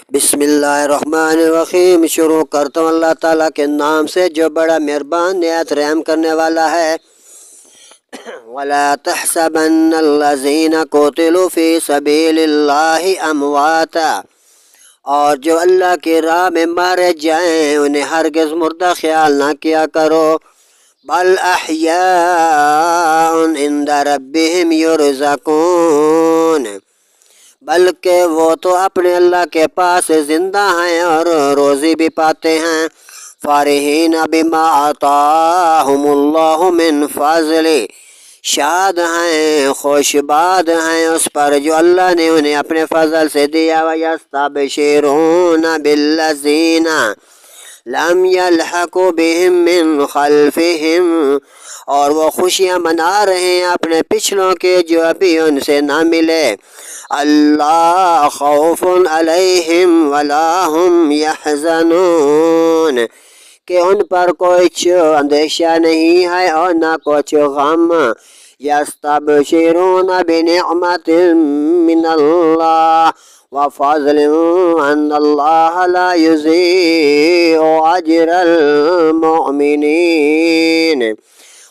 بسم اللہ الرحمن الرحیم۔ شروع کرتا ہوں اللہ تعالیٰ کے نام سے جو بڑا مہربان نہایت رحم کرنے والا ہے۔ وَلَا تَحْسَبَنَّ الَّذِينَ قُتِلُوا فِي سَبِيلِ اللَّهِ أَمْوَاتًا، اور جو اللہ کی راہ میں مارے جائیں انہیں ہرگز مردہ خیال نہ کیا کرو، بل احیاء عند ربهم یرزقون، بلکہ وہ تو اپنے اللہ کے پاس زندہ ہیں اور روزی بھی پاتے ہیں۔ فارحین بما آتاہم اللہ من فضل، شاد ہیں خوشباد ہیں اس پر جو اللہ نے انہیں اپنے فضل سے دیا۔ وَيَسْتَبْشِرُونَ بِالَّذِينَ لَمْ يَلْحَقُوا بِهِم مِّن خَلْفِهِمْ، اور وہ خوشیاں منا رہے ہیں اپنے پچھلوں کے جو ابھی ان سے نہ ملے۔ اللہ خوف علیہم ولا ہم یحزنون، کہ ان پر کچھ اندیشہ نہیں ہے اور نہ کچھ غم۔ یستبشرون بنعمت من اللہ وفضل ان اللہ لا یضیع اجر المؤمنین،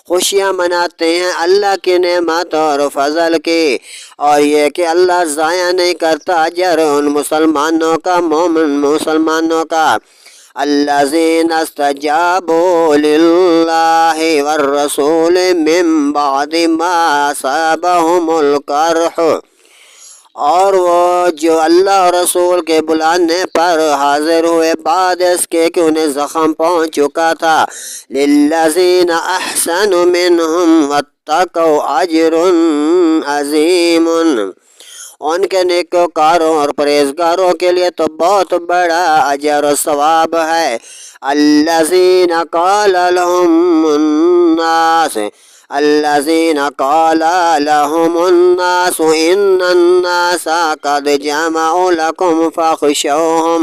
خوشیاں مناتے ہیں اللہ کی نعمت اور فضل کی، اور یہ کہ اللہ ضائع نہیں کرتا اجر ان مسلمانوں کا، مومن مسلمانوں کا۔ الذین استجابوا للہ والرسول من بعد ما اصابہم القرح، اور وہ جو اللہ اور رسول کے بلانے پر حاضر ہوئے بعد اس کے کہ انہیں زخم پہنچ چکا تھا۔ للذین احسنوا منہم واتقوا اجر عظیم، ان کے نیکوکاروں اور پرہیزگاروں کے لیے تو بہت بڑا اجر و ثواب ہے۔ الذین قال لهم الناس، الذین قال لهم الناس ان الناس قد جمعوا لكم فاخشوهم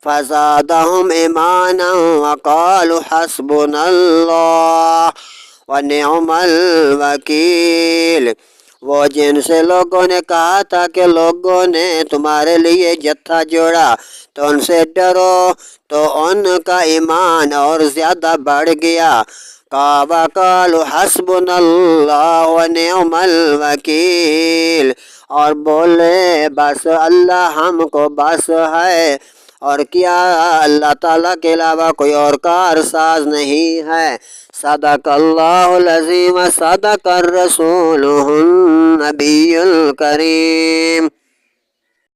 فزادهم ایمانا وقالوا حسبنا اللہ ونعم الوکیل، وہ جن سے لوگوں نے کہا تھا کہ لوگوں نے تمہارے لیے جتھا جوڑا تو ان سے ڈرو، تو ان کا ایمان اور زیادہ بڑھ گیا۔ وقالوا حسبنا اللہ ونعم الوکیل، اور بولے بس اللہ ہم کو بس ہے، اور کیا اللہ تعالیٰ کے علاوہ کوئی اور کارساز نہیں ہے۔ صدق اللہ العظیم، صدق الرسول النبی الکریم۔